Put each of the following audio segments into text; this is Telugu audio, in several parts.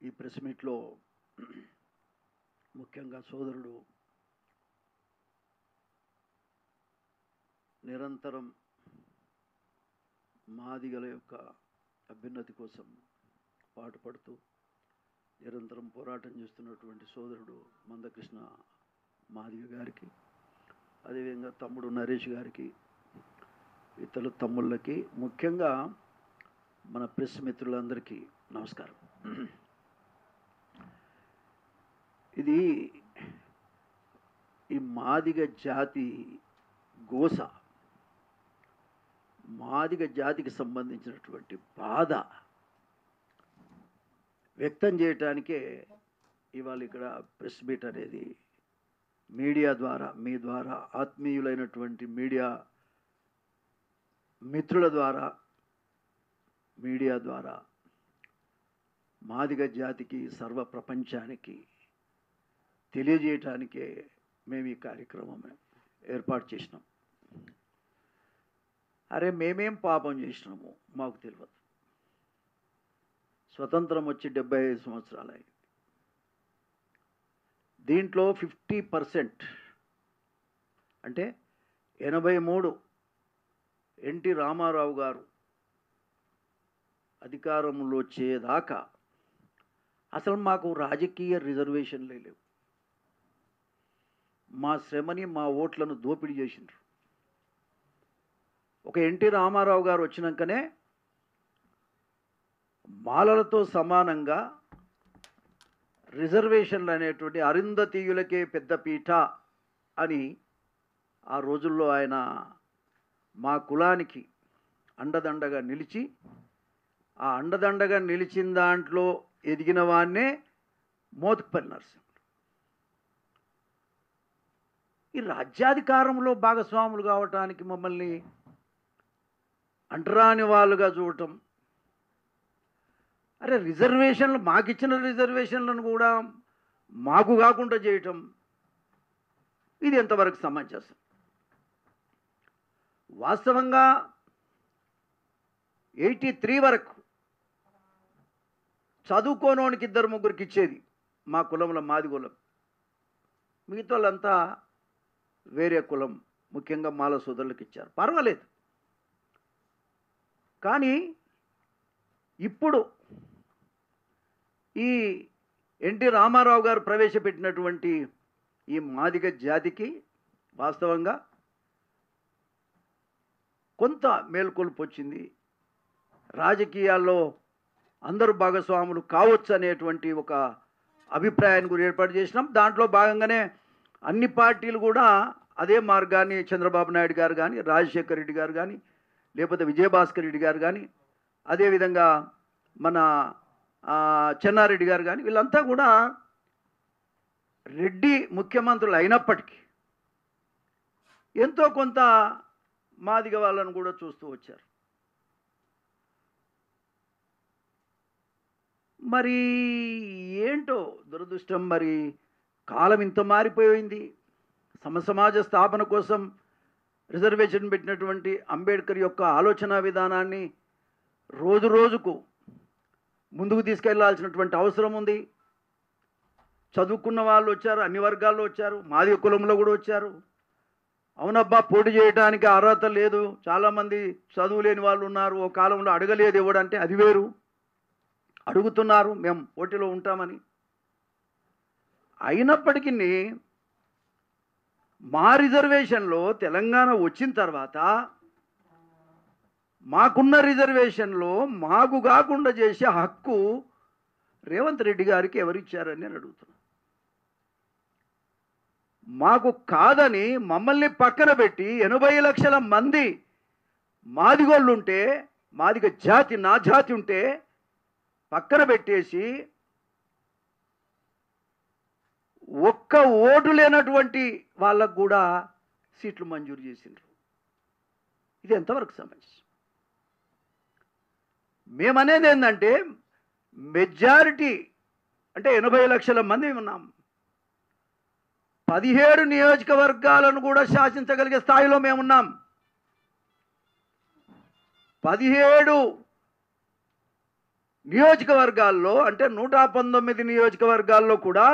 ఈ ప్రెస్ మీట్లో ముఖ్యంగా సోదరుడు నిరంతరం మాదిగల యొక్క అభ్యున్నతి కోసం పాటుపడుతూ నిరంతరం పోరాటం చేస్తున్నటువంటి సోదరుడు మందకృష్ణ మాదిగ గారికి, అదేవిధంగా తమ్ముడు నరేష్ గారికి, ఇతర తమ్ముళ్ళకి, ముఖ్యంగా మన ప్రెస్ మిత్రులందరికీ నమస్కారం. ఇది ఈ మాదిగ జాతి గోస, మాదిగ జాతికి సంబంధించినటువంటి బాధ వ్యక్తం చేయటానికే ఇవాళ ఇక్కడ ప్రెస్ మీట్ అనేది మీడియా ద్వారా, మీ ద్వారా, ఆత్మీయులైనటువంటి మీడియా మిత్రుల ద్వారా, మీడియా ద్వారా మాదిగ జాతికి, సర్వ ప్రపంచానికి తెలియజేయటానికే మేము ఈ కార్యక్రమం ఏర్పాటు చేసినాం. అరే మేమేం పాపం చేసినాము మాకు తెలియదు. స్వతంత్రం వచ్చి 75 సంవత్సరాలు అయింది. దీంట్లో 50% అంటే 83 ఎన్టీ రామారావు గారు అధికారంలో వచ్చేదాకా అసలు మాకు రాజకీయ రిజర్వేషన్లే లేవు. మా శ్రమని, మా ఓట్లను దోపిడీ చేసిండ్రు. ఒక ఎన్టీ రామారావు గారు వచ్చినాకనే మాలలతో సమానంగా రిజర్వేషన్లు అనేటువంటి అరుంధతీయులకే పెద్దపీఠ అని ఆ రోజుల్లో ఆయన మా కులానికి అండదండగా నిలిచి, ఆ అండదండగా నిలిచిన దాంట్లో ఎదిగిన వాన్నే మోత్కుపల్లి నరసింహుడు. ఈ రాజ్యాధికారంలో భాగస్వాములు కావటానికి మమ్మల్ని అంటరాని వాళ్ళుగా చూడటం, అరే రిజర్వేషన్లు, మాకిచ్చిన రిజర్వేషన్లను కూడా మాకు కాకుండా చేయటం, ఇది ఎంతవరకు సమంజసం? వాస్తవంగా 83 వరకు చదువుకోనోనికి 2-3 ఇచ్చేది మా కులంలో, మాది కులం. మిగతా వాళ్ళంతా వేరే కులం, ముఖ్యంగా మాల సోదరులకు ఇచ్చారు, పర్వాలేదు. కానీ ఇప్పుడు ఈ ఎన్టీ రామారావు గారు ప్రవేశపెట్టినటువంటి ఈ మాదిగ జాతికి వాస్తవంగా కొంత మేల్కొల్పు వచ్చింది. రాజకీయాల్లో అందరూ భాగస్వాములు కావచ్చు అనేటువంటి ఒక అభిప్రాయాన్ని కూడా ఏర్పాటు చేసినాం. దాంట్లో భాగంగానే అన్ని పార్టీలు కూడా అదే మార్గాన్ని, చంద్రబాబు నాయుడు గారు కానీ, రాజశేఖర రెడ్డి గారు కానీ, లేకపోతే విజయభాస్కర్ రెడ్డి గారు కానీ, అదేవిధంగా మన చెన్నారెడ్డి గారు కానీ, వీళ్ళంతా కూడా రెడ్డి ముఖ్యమంత్రులు అయినప్పటికీ ఎంతో కొంత మాదిగ వాళ్ళను కూడా చూస్తూ వచ్చారు. మరి ఏంటో దురదృష్టం, మరి కాలం ఇంత మారిపోయింది. సమసమాజ స్థాపన కోసం రిజర్వేషన్ పెట్టినటువంటి అంబేద్కర్ యొక్క ఆలోచన విధానాన్ని రోజు రోజుకు ముందుకు తీసుకెళ్లాల్సినటువంటి అవసరం ఉంది. చదువుకున్న వాళ్ళు వచ్చారు, అన్ని వర్గాల్లో వచ్చారు, మాదిగ కులంలో కూడా వచ్చారు. అవునబ్బా, పోటీ చేయడానికి అర్హత లేదు, చాలామంది చదువు లేని వాళ్ళు ఉన్నారు, ఓ కాలంలో అడగలేదు ఇవ్వడంటే అది వేరు. అడుగుతున్నారు, మేము పోటీలో ఉంటామని. అయినప్పటికీ మా రిజర్వేషన్లో తెలంగాణ వచ్చిన తర్వాత మాకున్న రిజర్వేషన్లో మాకు కాకుండా చేసే హక్కు రేవంత్ రెడ్డి గారికి ఎవరిచ్చారని నేను అడుగుతున్నాను. మాకు కాదని మమ్మల్ని పక్కన పెట్టి 80 లక్షల మంది మాదిగోళ్ళు ఉంటే, మాదిగ జాతి, నా జాతి ఉంటే పక్కన పెట్టేసి ఒక్క ఓటు లేనటువంటి వాళ్ళకు కూడా సీట్లు మంజూరు చేసిండ్రు. ఇది ఎంతవరకు సమంజసం? మేమనేది ఏంటంటే, మెజారిటీ అంటే 80 లక్షల మంది ఉన్నాం. 17 నియోజకవర్గాలను కూడా శాసించగలిగే స్థాయిలో మేమున్నాం. 17 నియోజకవర్గాల్లో అంటే 119 నియోజకవర్గాల్లో కూడా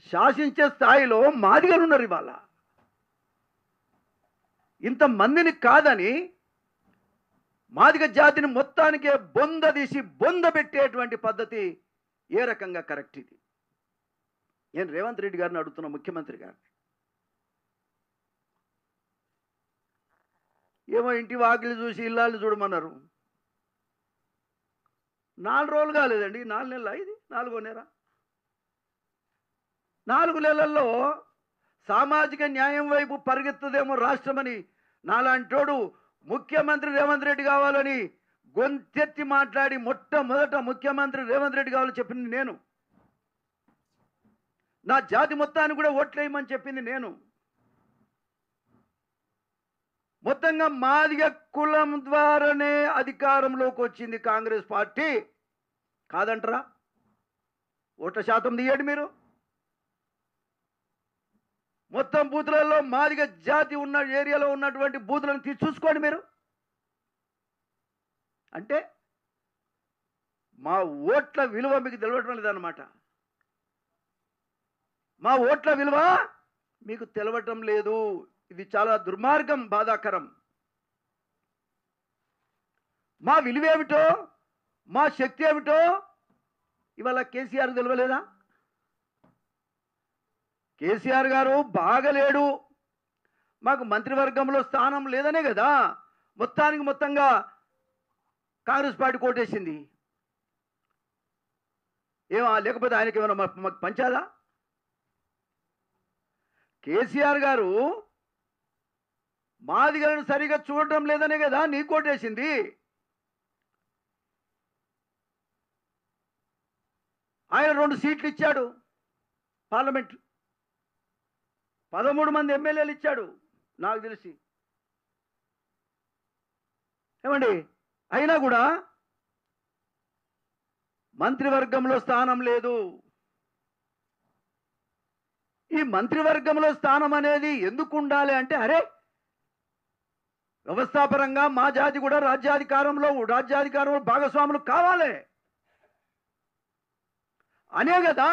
శాసించే స్థాయిలో మాదిగలు ఉన్నారు. ఇవాళ ఇంతమందిని కాదని మాదిగ జాతిని మొత్తానికే బొందదీసి బొందబెట్టేటువంటి పద్ధతి ఏ రకంగా కరెక్ట్? ఇది నేను రేవంత్ రెడ్డి గారిని అడుగుతున్నా, ముఖ్యమంత్రి గారిని. ఏమో ఇంటి వాకిలి చూసి ఇల్లాలు చూడమన్నారు. 4 రోజులు కాలేదండి, 4 నెలల, ఇది 4వ నెల. 4 నెలల్లో సామాజిక న్యాయం వైపు పరిగెత్తదేమో రాష్ట్రమని నాలాంటోడు ముఖ్యమంత్రి రేవంత్ రెడ్డి కావాలని గొంతెత్తి మాట్లాడి మొట్టమొదట ముఖ్యమంత్రి రేవంత్ రెడ్డి కావాలని చెప్పింది నేను. నా జాతి మొత్తాన్ని కూడా ఓట్లేయమని చెప్పింది నేను. మొత్తంగా మాదిగ కులం ద్వారానే అధికారంలోకి వచ్చింది కాంగ్రెస్ పార్టీ. కాదంటారా? ఓట్ల శాతం తీయండి మీరు. మొత్తం బూతులలో మాదిగ జాతి ఉన్న ఏరియాలో ఉన్నటువంటి బూతులను తీసి చూసుకోండి మీరు. అంటే మా ఓట్ల విలువ మీకు తెలవటం లేదన్నమాట. మా ఓట్ల విలువ మీకు తెలవటం లేదు. ఇది చాలా దుర్మార్గం, బాధాకరం. మా విలువేమిటో, మా శక్తి ఏమిటో ఇవాళ కేసీఆర్ తెలియలేదా? కేసీఆర్ గారు బాగలేడు, మాకు మంత్రివర్గంలో స్థానం లేదనే కదా మొత్తానికి మొత్తంగా కాంగ్రెస్ పార్టీ కోటేసింది. ఏమా లేకపోతే ఆయనకి ఏమైనా మాకు పంచాలా? కేసీఆర్ గారు మాదిగలను సరిగా చూడటం లేదనే కదా నీ కోటేసింది. ఆయన 2 సీట్లు ఇచ్చాడు పార్లమెంట్, 13 మంది ఎమ్మెల్యేలు ఇచ్చాడు నాకు తెలిసి. ఏమండి, అయినా కూడా మంత్రివర్గంలో స్థానం లేదు. ఈ మంత్రివర్గంలో స్థానం అనేది ఎందుకు ఉండాలి అంటే, అరే వ్యవస్థాపరంగా మా జాతి కూడా రాజ్యాధికారంలో భాగస్వాములు కావాలి అనే కదా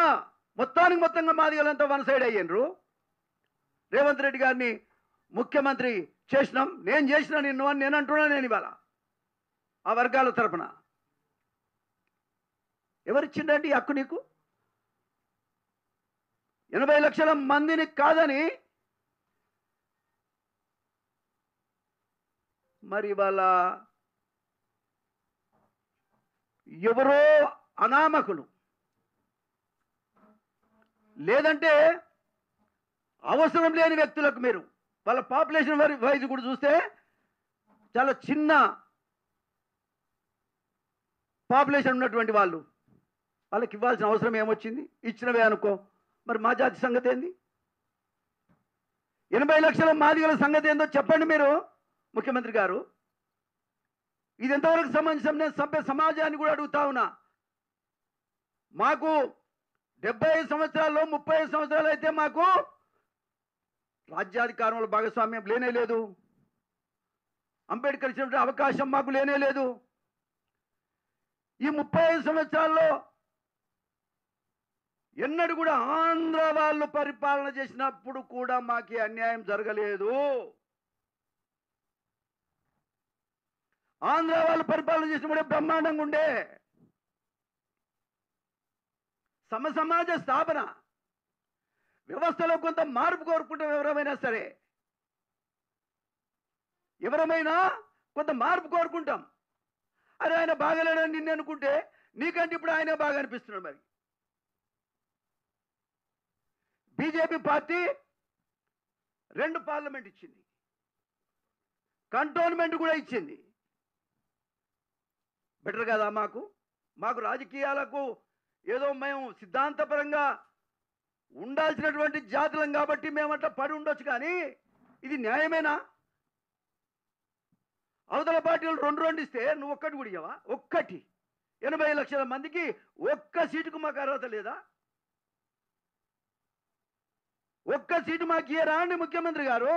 మొత్తానికి మొత్తంగా మాదిగలంతా వన్ సైడ్ అయ్యిండ్రు. రేవంత్ రెడ్డి గారిని ముఖ్యమంత్రి చేసినాం, నేను చేసిన నిన్ను అని నేను అంటున్నా. నేను ఇవాళ ఆ వర్గాల తరపున ఎవరిచ్చిందండి ఈ హక్కు నీకు? 80 లక్షల మందిని కాదని మరి ఇవాళ ఎవరో అనామకులు లేదంటే అవసరం లేని వ్యక్తులకు మీరు వాళ్ళ పాపులేషన్ వైజ్ కూడా చూస్తే చాలా చిన్న పాపులేషన్ ఉన్నటువంటి వాళ్ళకి ఇవ్వాల్సిన అవసరం ఏమొచ్చింది? ఇచ్చినవే అనుకో. మరి మా జాతి సంగతి ఏంది? 80 లక్షల మాదిగల సంగతి ఏందో చెప్పండి మీరు ముఖ్యమంత్రి గారు. ఇది ఎంతవరకు సంబంధించిన నేను సభ్య సమాజాన్ని కూడా అడుగుతా ఉన్నా. మాకు 75 సంవత్సరాల్లో 35 సంవత్సరాలు అయితే మాకు రాజ్యాధికారంలో భాగస్వామ్యం లేనే లేదు. అంబేద్కర్ ఇచ్చినటువంటి అవకాశం మాకు లేనే లేదు. ఈ 35 సంవత్సరాల్లో ఎన్నడూ కూడా ఆంధ్ర వాళ్ళు పరిపాలన చేసినప్పుడు కూడా మాకు అన్యాయం జరగలేదు. ఆంధ్ర వాళ్ళు పరిపాలన చేసినప్పుడే బ్రహ్మాండంగా ఉండే. సమాజ స్థాపన వ్యవస్థలో కొంత మార్పు కోరుకుంటాం. ఎవరమైనా కొంత మార్పు కోరుకుంటాం. అరే ఆయన బాగలేడని నిన్ను అనుకుంటే నీకంటే ఇప్పుడు ఆయన బాగా అనిపిస్తున్నాడు. మరి బీజేపీ పార్టీ 2 పార్లమెంట్ ఇచ్చింది, కంటోన్మెంట్ కూడా ఇచ్చింది. బెటర్ కదా? మాకు రాజకీయాలకు ఏదో మేము సిద్ధాంతపరంగా ఉండాల్సినటువంటి జాతులం కాబట్టి మేము అట్లా పడి ఉండొచ్చు. కానీ ఇది న్యాయమేనా? అవతల పార్టీలు 2 ఇస్తే నువ్వు ఒక్కటి కూడా ఇవ్వవా? ఒక్కటి 80 లక్షల మందికి ఒక్క సీటుకు మాకు అర్హత లేదా? ఒక్క సీటు మాకు ఇయ్యరా అండి ముఖ్యమంత్రి గారు?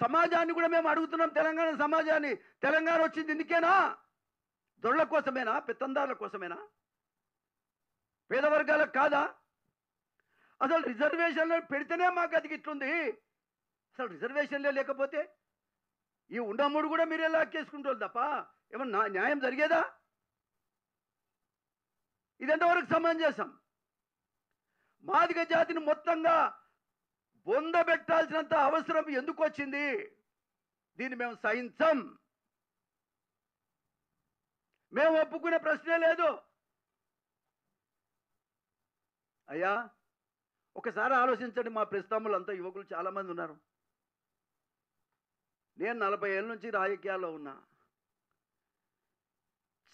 సమాజాన్ని కూడా మేము అడుగుతున్నాం, తెలంగాణ సమాజాన్ని. తెలంగాణ వచ్చింది ఇందుకేనా? దొరల కోసమేనా? పెత్తందారుల కోసమేనా? పేద వర్గాలకు కాదా? అసలు రిజర్వేషన్లు పెడితేనే మాకు అది ఇట్లుంది. అసలు రిజర్వేషన్లే లేకపోతే ఈ ఉండమ్ముడు కూడా మీరే లాక్కేసుకుంటారు తప్ప ఏమన్నా న్యాయం జరిగేదా? ఇది ఎంతవరకు సమంజసం? మాదిగ జాతిని మొత్తంగా బొందబెట్టాల్సినంత అవసరం ఎందుకు వచ్చింది? దీన్ని మేము సహించం. మేము ఒప్పుకునే ప్రశ్నే లేదు. అయ్యా ఒకసారి ఆలోచించండి. మా ప్రస్తుతములంతా యువకులు చాలామంది ఉన్నారు. నేను 40 ఏళ్ళ నుంచి రాజకీయాల్లో ఉన్నా.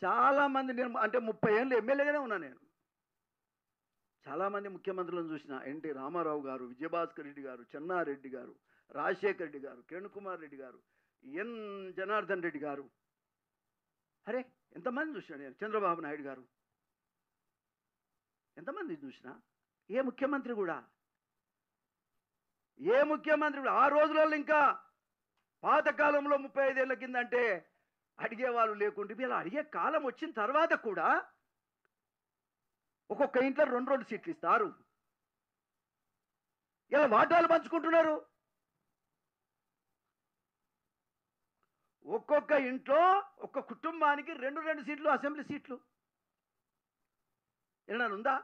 చాలామంది నేను అంటే 30 ఏళ్ళు ఎమ్మెల్యేగానే ఉన్నా. నేను చాలామంది ముఖ్యమంత్రులను చూసిన. ఎన్టీ రామారావు గారు, విజయభాస్కర్ రెడ్డి గారు, చెన్నారెడ్డి గారు, రాజశేఖర్ రెడ్డి గారు, కిరణ్ కుమార్ రెడ్డి గారు, ఎన్ జనార్దన్ రెడ్డి గారు, అరే ఎంతమంది చూసినా నేను. చంద్రబాబు నాయుడు గారు, ఎంతమంది చూసినా. ఏ ముఖ్యమంత్రి కూడా ఆ రోజులలో ఇంకా పాతకాలంలో 35 ఏళ్ల కింద అంటే అడిగేవాళ్ళు లేకుంటే ఇలా అడిగే కాలం వచ్చిన తర్వాత కూడా ఒక్కొక్క ఇంట్లో 2 సీట్లు ఇస్తారు. ఇలా వాటాలు పంచుకుంటున్నారు. ఒక్కొక్క ఇంట్లో ఒక్క కుటుంబానికి 2 సీట్లు అసెంబ్లీ సీట్లు. ఏమన్నా ఉందా?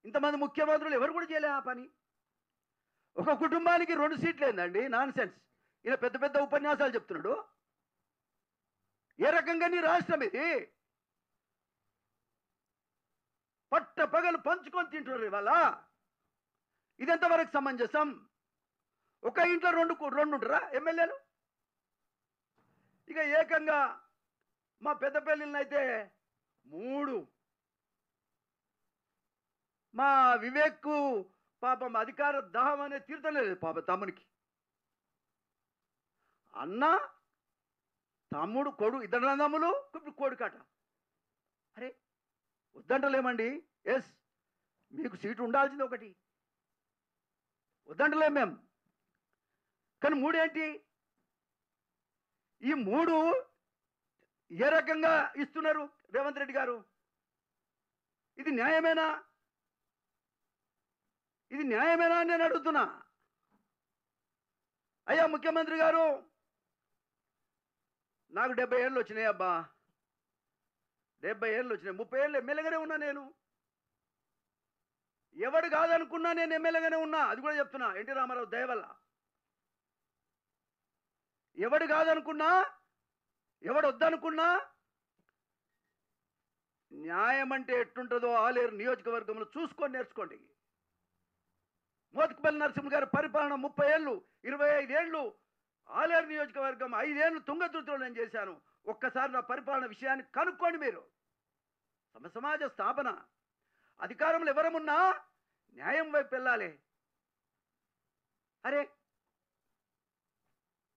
ఇంతమంది ముఖ్యమంత్రులు ఎవరు కూడా చేయలే ఆ పని. ఒక కుటుంబానికి 2 సీట్లు ఏందండి? Non sense. ఈయన పెద్ద పెద్ద ఉపన్యాసాలు చెప్తున్నాడు. ఏ రకంగా నీ రాష్ట్రం ఇది? పట్ట పగలు పంచుకొని తింటున్నారు ఇవాళ. ఇదెంతవరకు సమంజసం? ఒక ఇంట్లో 2 ఉంటారా ఎమ్మెల్యేలు? ఇక ఏకంగా మా పెద్దపల్లిని అయితే 3. మా వివేక్కు పాపం అధికార దాహం అనేది తీర్చలేదు పాప తమ్మునికి. అన్న తమ్ముడు కొడు 2 అన్నదమ్ములు, ఇప్పుడు కొడుకట. అరే వద్దంటలేమండి. ఎస్ మీకు సీటు ఉండాల్సింది ఒకటి, వద్దంటలేం మేము. కానీ 3 ఏంటి? ఈ 3 ఏ రకంగా ఇస్తున్నారు రేవంత్ రెడ్డి గారు? ఇది న్యాయమేనా? ఇది న్యాయమేనా అని నేను అడుగుతున్నా. అయ్యా ముఖ్యమంత్రి గారు, నాకు 70 ఏళ్ళు వచ్చినాయి అబ్బా. 70 ఏళ్ళు వచ్చినాయి. 30 ఏళ్ళు ఎమ్మెల్యేగానే ఉన్నా నేను. ఎవడు కాదనుకున్నా నేను ఎమ్మెల్యేగానే ఉన్నా. అది కూడా చెప్తున్నా ఎన్టీ రామారావు దయ వల్ల. ఎవడు కాదనుకున్నా, ఎవడు వద్దనుకున్నా, న్యాయం అంటే ఎట్టుంటుందో ఆలేరు నియోజకవర్గంలో చూసుకొని నేర్చుకోండి. మోత్కుపల్లి నరసింహ గారి పరిపాలన 30 ఏళ్ళు, 25 ఏళ్ళు ఆలేరు నియోజకవర్గం, 5 ఏళ్ళు తుంగతుర్తిలో నేను చేశాను. ఒక్కసారి నా పరిపాలన విషయాన్ని కనుక్కోండి మీరు. సమాజ స్థాపన, అధికారంలో ఎవరమున్నా న్యాయం వైపు వెళ్ళాలి. అరే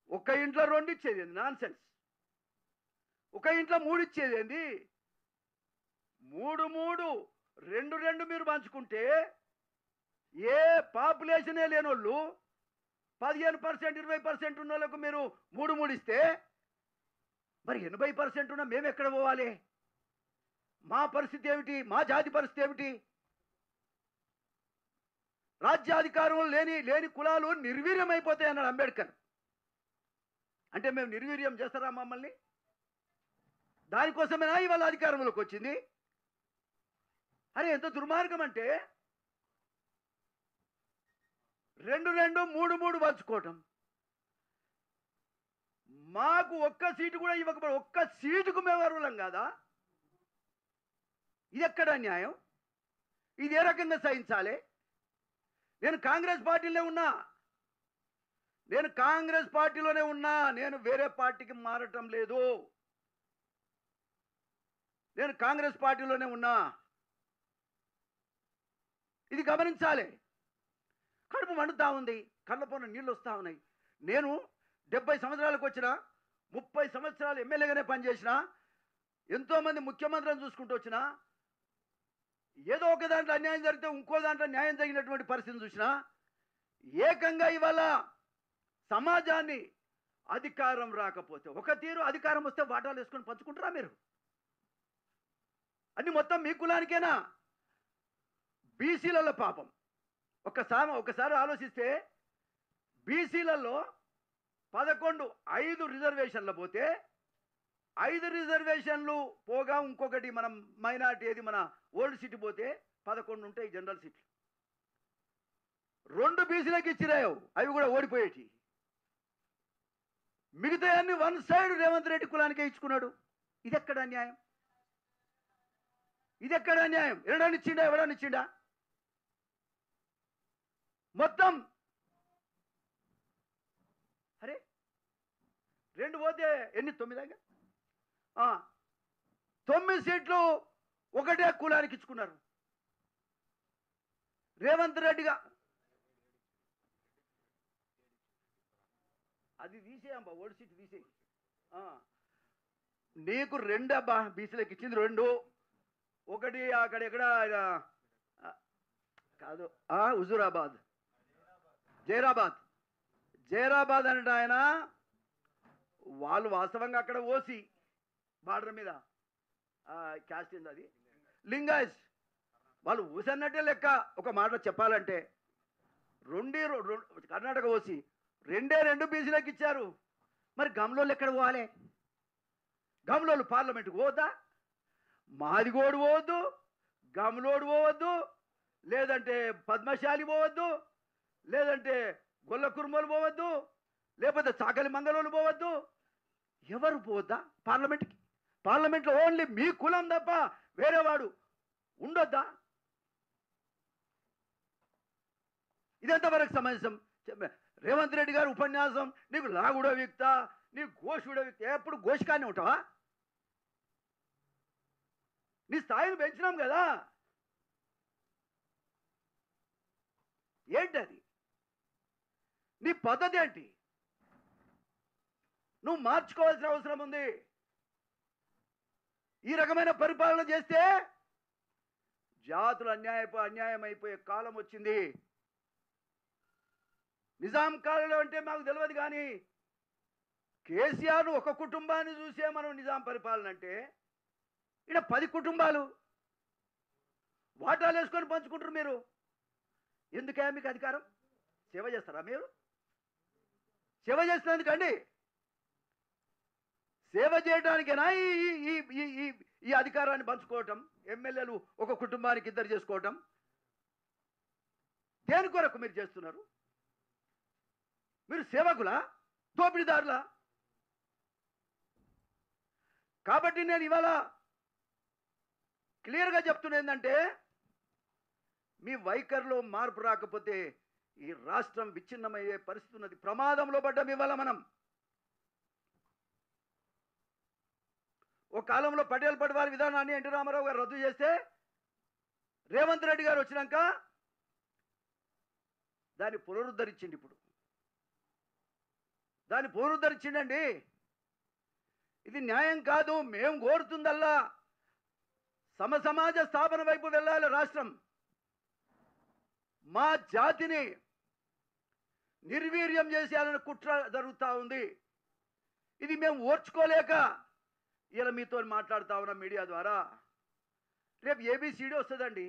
ఒక ఇంట్లో 2 ఇచ్చేది ఏంది? Non sense. ఒక ఇంట్లో 3 ఇచ్చేది ఏంది? 3 2 మీరు పంచుకుంటే ఏ పాపులేషనే లేనోళ్ళు 15%, 20% ఉన్న వాళ్ళకు మీరు 3 ఇస్తే మరి 80% ఉన్న మేము ఎక్కడ పోవాలి? మా పరిస్థితి ఏమిటి? మా జాతి పరిస్థితి ఏమిటి? రాజ్యాధికారంలో లేని కులాలు నిర్వీర్యం అయిపోతాయి అన్నాడు అంబేద్కర్. అంటే మేము నిర్వీర్యం చేస్తారా మమ్మల్ని? దానికోసమేనా ఇవాళ అధికారంలోకి వచ్చింది? అరే ఎంత దుర్మార్గం అంటే 2 3 పంచుకోవటం. మాకు ఒక్క సీటు కూడా ఇవ్వకపోతే ఒక్క సీటుకు మేము అర్హులం కాదా? ఇది ఎక్కడ న్యాయం? ఇది ఏ రకంగా సహించాలి? నేను కాంగ్రెస్ పార్టీలోనే ఉన్నా. నేను వేరే పార్టీకి మారటం లేదు. నేను కాంగ్రెస్ పార్టీలోనే ఉన్నా. ఇది గమనించాలి. కడుపు మండుతా ఉంది, కళ్ళపోన నీళ్ళు వస్తూ ఉన్నాయి. నేను 70 సంవత్సరాలకు వచ్చిన, 30 సంవత్సరాలు ఎమ్మెల్యేగానే పనిచేసిన, ఎంతోమంది ముఖ్యమంత్రులను చూసుకుంటూ వచ్చిన, ఏదో ఒక దాంట్లో అన్యాయం జరిగితే ఇంకో దాంట్లో న్యాయం జరిగినటువంటి పరిస్థితిని చూసిన. ఏకంగా ఇవాళ సమాజాన్ని అధికారం రాకపోతే ఒక తీరు, అధికారం వస్తే వాటాలు వేసుకొని పంచుకుంటారా మీరు? అన్ని మొత్తం మీ కులానికేనా? బీసీలలో పాపం ఒకసారి ఆలోచిస్తే బీసీలలో 5 రిజర్వేషన్లు పోతే 5 రిజర్వేషన్లు పోగా ఇంకొకటి మనం మైనార్టీ ఏది మన ఓల్డ్ సిటీ పోతే 11 ఉంటాయి జనరల్ సీట్లు. 2 బీసీలకు ఇచ్చిరాయవు, అవి కూడా ఓడిపోయేటి. మిగతా అన్ని వన్ సైడ్ రేవంత్ రెడ్డి కులానికే ఇచ్చుకున్నాడు. ఇది ఎక్కడ అన్యాయం? ఎవడనిచ్చిండా? మొత్తం అరే 2 పోతే ఎన్ని? 9 9 సీట్లు ఒకటే కులానికి ఇచ్చుకున్నారు. రేవంత్ రెడ్డిగా అది తీసేయమ్మా, ఓడి సీట్ తీసేయి. నీకు 2 అబ్బా, బీసీలకు ఇచ్చింది 2. ఒకటి అక్కడ ఎక్కడ కాదు, హుజూరాబాద్, జైరాబాద్ అంటే ఆయన వాళ్ళు వాస్తవంగా అక్కడ ఓసి బార్డర్ మీద క్యాస్ట్ ఏంది అది, లింగాయస్, వాళ్ళు ఓసి అన్నట్టే లెక్క. ఒక మాట చెప్పాలంటే కర్ణాటక ఓసి 2 బీసీలకు ఇచ్చారు. మరి గమ్లోళ్ళు ఎక్కడ పోవాలి? గమ్లోళ్ళు పార్లమెంటుకు పోవద్దా? మాదిగోడు పోవద్దు, గమ్లోడు పోవద్దు, లేదంటే పద్మశాలి పోవద్దు, లేదంటే గొల్ల కుర్మలు పోవద్దు, లేకపోతే చాకలి మంగళోళ్ళు పోవద్దు. ఎవరు పోవద్దా పార్లమెంట్కి? పార్లమెంట్లో ఓన్లీ మీ కులం తప్ప వేరేవాడు ఉండొద్దా? ఇదెంతవరకు సమంజసం? రేవంత్ రెడ్డి గారు ఉపన్యాసం, నీకు లాగుడో వ్యక్త, నీకు ఘోషుడో వ్యక్త, ఎప్పుడు ఘోషకానే ఉంటావా? నీ స్థాయిని పెంచినాం కదా, ఏంటి అది? నీ పద్ధతి ఏంటి? నువ్వు మార్చుకోవాల్సిన అవసరం ఉంది. ఈ రకమైన పరిపాలన చేస్తే జాతులు అన్యాయం అయిపోయే కాలం వచ్చింది. నిజాం కాలంలో అంటే మాకు తెలియదు, కానీ కేసీఆర్ ఒక కుటుంబాన్ని చూసే మనం నిజాం పరిపాలన అంటే, ఇక్కడ 10 కుటుంబాలు వాటాలు వేసుకొని పంచుకుంటారు. మీరు ఎందుకే మీకు అధికారం? సేవ చేస్తారా మీరు? సేవ చేస్తున్నందుకండి, సేవ చేయడానికేనా ఈ అధికారాన్ని పంచుకోవటం? ఎమ్మెల్యేలు ఒక కుటుంబానికి 2 చేసుకోవటం దేని కొరకు మీరు చేస్తున్నారు? మీరు సేవకులా, దోపిడీదారులా? కాబట్టి నేను ఇవాళ క్లియర్గా చెప్తున్నా ఏంటంటే, మీ వైఖరిలో మార్పు రాకపోతే ఈ రాష్ట్రం విచ్ఛిన్నమయ్యే పరిస్థితి ఉన్నది. ప్రమాదంలో పడ్డాం ఇవాళ మనం. ఒక కాలంలో పటేల్ పట్వారి విధానాన్ని ఎన్టీ రామారావు గారు రద్దు చేస్తే, రేవంత్ రెడ్డి గారు వచ్చినాక దాన్ని పునరుద్ధరించింది. ఇప్పుడు దాన్ని పునరుద్ధరించిండండి. ఇది న్యాయం కాదు. మేము కోరుతుందల్లా సమసమాజ స్థాపన వైపు వెళ్ళాలి రాష్ట్రం. మా జాతిని నిర్వీర్యం చేసేయాలని కుట్ర జరుగుతూ ఉంది. ఇది మేము ఓర్చుకోలేక ఇలా మీతో మాట్లాడుతూ ఉన్నాం మీడియా ద్వారా. రేపు ఏబిసిడి వస్తుందండి.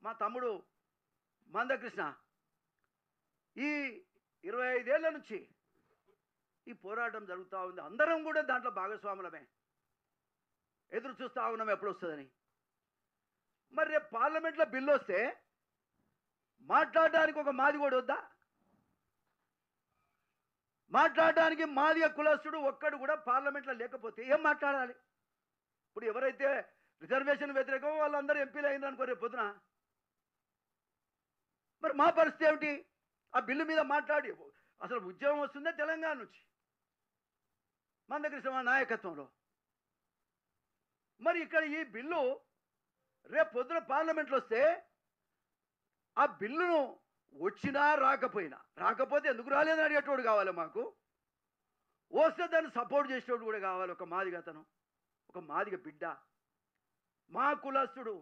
మా తమ్ముడు మందకృష్ణ ఈ 25 ఏళ్ల నుంచి ఈ పోరాటం జరుగుతూ ఉంది. అందరం కూడా దాంట్లో భాగస్వాములమే. ఎదురు చూస్తూ ఉన్నాం ఎప్పుడు వస్తుందని. మరి రేపు పార్లమెంట్లో బిల్లు వస్తే మాట్లాడడానికి ఒక మాదిగోడు వద్దా? మాట్లాడడానికి మాదిగ కులస్తుడు ఒక్కడు కూడా పార్లమెంట్లో లేకపోతే ఏం మాట్లాడాలి? ఇప్పుడు ఎవరైతే రిజర్వేషన్ వ్యతిరేకమో వాళ్ళందరూ ఎంపీలు అయినారు అనుకో రేపు పొద్దున. మరి మా పరిస్థితి ఏమిటి? ఆ బిల్లు మీద మాట్లాడి అసలు ఉద్యమం వస్తుందే తెలంగాణ నుంచి మందకృష్ణ నాయకత్వంలో. మరి ఇక్కడ ఈ బిల్లు రేపు పొద్దున పార్లమెంట్లో వస్తే ఆ బిల్లును వచ్చినా రాకపోతే ఎందుకు రాలేదని అడిగేటోడు కావాలి మాకు. వస్తే దాన్ని సపోర్ట్ చేసేటోడు కూడా కావాలి. ఒక మాదిగతను, ఒక మాదిగ బిడ్డ, మా కులస్తుడు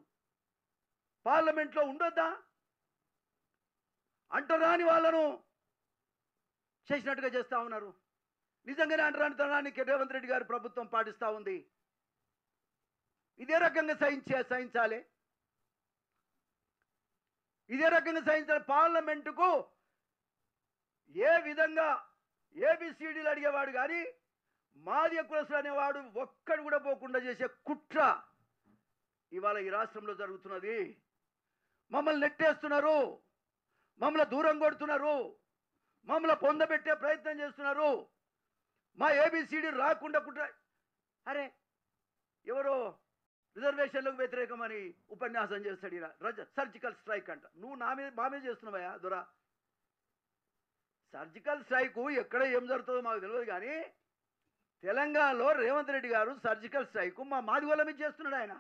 పార్లమెంట్లో ఉండొద్దా? అంటరాని వాళ్ళను చేసినట్టుగా చేస్తూ ఉన్నారు. నిజంగానే అంటరానితనానికి రేవంత్ రెడ్డి గారి ప్రభుత్వం పాటిస్తూ ఉంది. ఇదే రకంగా సహించాలి. ఇదే రకంగా సహించాలి. పార్లమెంటుకు ఏ విధంగా ఏబిసిడీలు అడిగేవాడు కానీ మాదిగ కులస్తులు అనేవాడు ఒక్కడు కూడా పోకుండా చేసే కుట్ర ఇవాళ ఈ రాష్ట్రంలో జరుగుతున్నది. మమ్మల్ని నెట్టేస్తున్నారు, మమ్మల్ని దూరం కొడుతున్నారు, మమ్మల్ని పొందబెట్టే ప్రయత్నం చేస్తున్నారు. మా ఏబిసిడి రాకుండా కుట్ర. అరే ఎవరో రిజర్వేషన్లకు వ్యతిరేకమని ఉపన్యాసం చేస్తాడు. సర్జికల్ స్ట్రైక్ అంట. నువ్వు మా మీద చేస్తున్నావా దొరా? సర్జికల్ స్ట్రైకు ఎక్కడ ఏం జరుగుతుందో మాకు తెలియదు కానీ తెలంగాణలో రేవంత్ రెడ్డి గారు సర్జికల్ స్ట్రైకు మా మాదిగోళ్ళ మీద చేస్తున్నాడు. ఆయన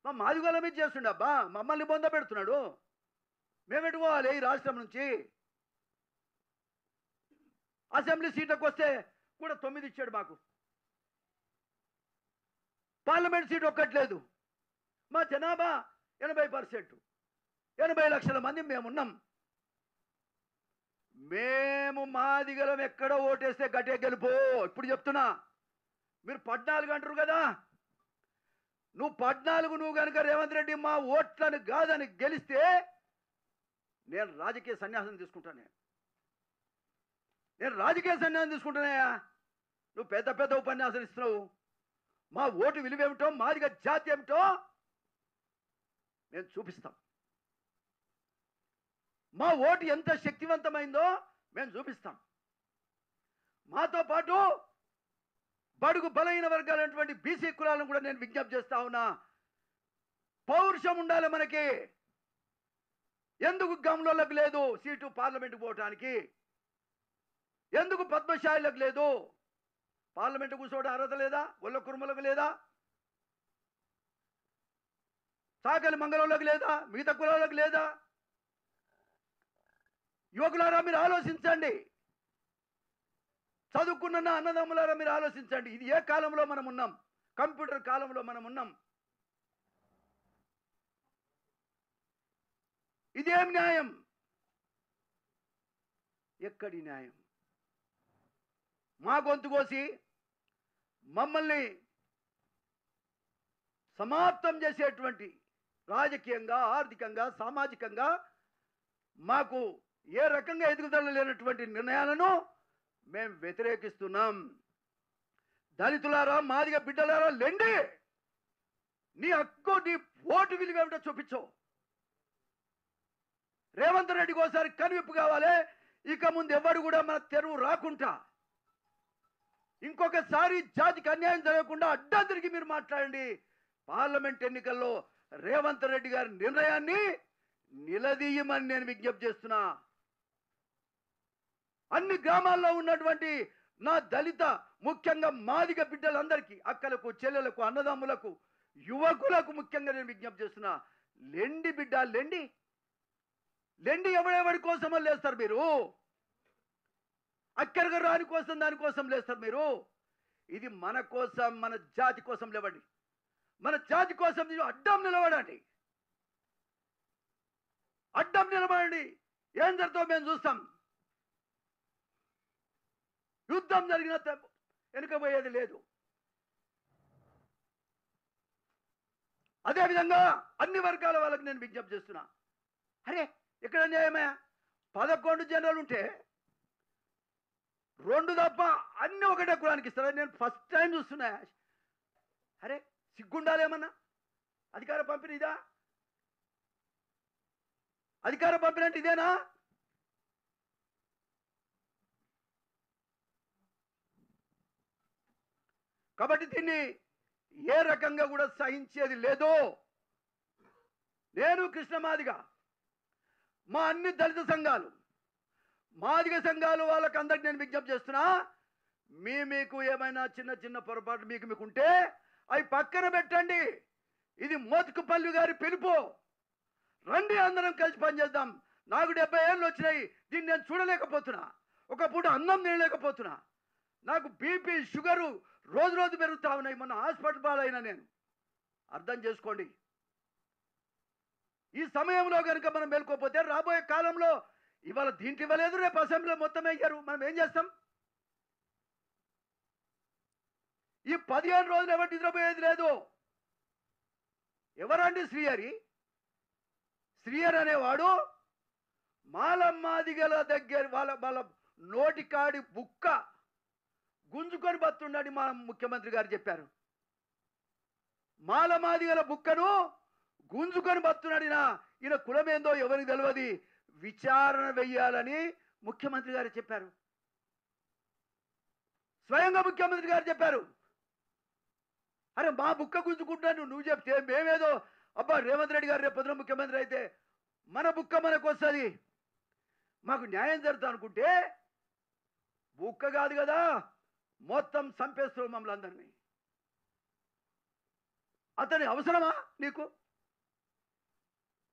మా మాదిగోళ్ళ మీద చేస్తుండే. అబ్బా మమ్మల్ని బొంద పెడుతున్నాడు. మేము ఎట్టుకోవాలి ఈ రాష్ట్రం నుంచి? అసెంబ్లీ సీట్లకు వస్తే కూడా 9 ఇచ్చాడు మాకు. పార్లమెంట్ సీట్ ఒక్కట్లేదు. మా జనాభా 80%, 80 లక్షల మంది మేమున్నాం. మేము మాదిగలం ఎక్కడ ఓటేస్తే గట్టే గెలుపు. ఇప్పుడు చెప్తున్నా, మీరు 14 అంటారు కదా, నువ్వు 14 నువ్వు కనుక రేవంత్ రెడ్డి మా ఓట్లను కాదని గెలిస్తే నేను రాజకీయ సన్యాసం తీసుకుంటాను. నేను రాజకీయ సన్యాసం తీసుకుంటానయ్యా. నువ్వు పెద్ద పెద్ద ఉపన్యాసాలు ఇస్తున్నావు. మా ఓటు విలువ ఏమిటో, మాదిగ జాతి ఏమిటో మేము చూపిస్తాం. మా ఓటు ఎంత శక్తివంతమైందో మేము చూపిస్తాం. మాతో పాటు బడుగు బలైన వర్గాలైనటువంటి బీసీ కులాలను కూడా నేను విజ్ఞప్తి చేస్తా ఉన్నా. పౌరుషం ఉండాలి మనకి. ఎందుకు గమ్లోలకు లేదు సీటు పార్లమెంటుకు పోవటానికి? ఎందుకు పద్మశాలిలకు లేదు? పార్లమెంటు కూర్చోవడం అర్హత లేదా? ఒళ్ళ కుర్మలకు లేదా? సాకలి మంగళంలోకి లేదా? మిగతా కులాలకు లేదా? యువకులారా మీరు ఆలోచించండి. చదువుకున్న అన్నదమ్ములారా మీరు ఆలోచించండి. ఇది ఏ కాలంలో మనం ఉన్నాం? కంప్యూటర్ కాలంలో మనం ఉన్నాం. ఇదేం న్యాయం? ఎక్కడి న్యాయం? మా గొంతు కోసి మమ్మల్ని సమాప్తం చేసేటువంటి రాజకీయంగా, ఆర్థికంగా, సామాజికంగా మాకు ఏ రకంగా ఎదుగుదల లేనటువంటి నిర్ణయాలను మేము వ్యతిరేకిస్తున్నాం. దళితులారా, మాదిగ బిడ్డలారా, లెండి. నీ హక్కు, నీ ఓటు విలువ ఏమిటో చూపించు. రేవంత్ రెడ్డికి ఒకసారి కనువిప్పు కావాలి. ఇక ముందు ఎవడు కూడా మన తెరువు రాకుండా, ఇంకొకసారి జాతికి అన్యాయం జరగకుండా అడ్డా తిరిగి మీరు మాట్లాడండి. పార్లమెంట్ ఎన్నికల్లో రేవంత్ రెడ్డి గారి నిర్ణయాన్ని నిలదీయమని నేను విజ్ఞప్తి చేస్తున్నా. అన్ని గ్రామాల్లో ఉన్నటువంటి నా దళిత, ముఖ్యంగా మాదిగ బిడ్డలందరికీ, అక్కలకు, చెల్లెలకు, అన్నదమ్ములకు, యువకులకు ముఖ్యంగా నేను విజ్ఞప్తి చేస్తున్నా. లెండి బిడ్డ, లెండి. లెండి. ఎవడెవడి కోసమో లేస్తారు మీరు. అక్కడికి రాని కోసం, దానికోసం లేస్తారు మీరు. ఇది మన కోసం, మన జాతి కోసం లేవండి. మన జాతి కోసం అడ్డం నిలబడండి. అడ్డం నిలబడండి. ఏం జరుగుతుందో మేము చూస్తాం. యుద్ధం జరిగిన వెనుకపోయేది లేదు. అదేవిధంగా అన్ని వర్గాల వాళ్ళకి నేను విజ్ఞప్తి చేస్తున్నా. అరే ఇక్కడ న్యాయమయ్యా? 11 జనరల్ ఉంటే 2 తప్ప అన్ని ఒకటే కులానికి ఇస్తారా? నేను ఫస్ట్ టైం చూస్తున్నా. అరే సిగ్గుండాలేమన్నా? అధికార పంపిణీ ఇదా? అధికార పంపిణీ అంటే ఇదేనా? కాబట్టి దీన్ని ఏ రకంగా కూడా సహించేది లేదు. నేను కృష్ణ మాదిగ, మా అన్ని దళిత సంఘాలు, మాదిగ సంఘాలు వాళ్ళకి అందరికి నేను విజ్ఞప్తి చేస్తున్నా. మీకు ఏమైనా చిన్న చిన్న పొరపాటు మీకు ఉంటే అవి పక్కన పెట్టండి. ఇది మోత్కుపల్లి గారి పిలుపు. రండి, అందరం కలిసి పనిచేద్దాం. నాకు 70 ఏళ్ళు వచ్చినాయి. దీన్ని నేను చూడలేకపోతున్నా. ఒక పూట అన్నం తినలేకపోతున్నా. నాకు బీపీ, షుగరు రోజు రోజు పెరుగుతా ఉన్నాయి. మొన్న హాస్పిటల్ పాలైనా నేను. అర్థం చేసుకోండి. ఈ సమయంలో కనుక మనం మేల్కోపోతే రాబోయే కాలంలో ఇవాళ దీంట్లో ఇవ్వలేదు, రేపు అసెంబ్లీలో మొత్తం అయ్యారు. మనం ఏం చేస్తాం? ఈ 15 రోజులు ఎవరు నిద్రపోయేది లేదు. ఎవరండి శ్రీహరి? శ్రీహరి అనేవాడు మాలమ్మాదిగల దగ్గర వాళ్ళ నోటికాడి బుక్క గుంజుకొని బతుండని మన ముఖ్యమంత్రి గారు చెప్పారు. మాలమాదిగల బుక్కను గుంజుకొని బతున్నాడినా ఈయన కులమేందో ఎవరికి తెలియదు, విచారణ వెయ్యాలని ముఖ్యమంత్రి గారు చెప్పారు. స్వయంగా ముఖ్యమంత్రి గారు చెప్పారు. అరే మా బుక్క గుంజుకుంటాను నువ్వు చెప్తే మేమేదో అబ్బా రేవంత్ రెడ్డి గారు రేపు పొద్దున ముఖ్యమంత్రి అయితే మన బుక్క మనకు వస్తుంది, మాకు న్యాయం జరుగుతా అనుకుంటే బుక్క కాదు కదా, మొత్తం చంపేస్తున్నాం మమ్మల్ని అందరినీ. అతని అవసరమా నీకు?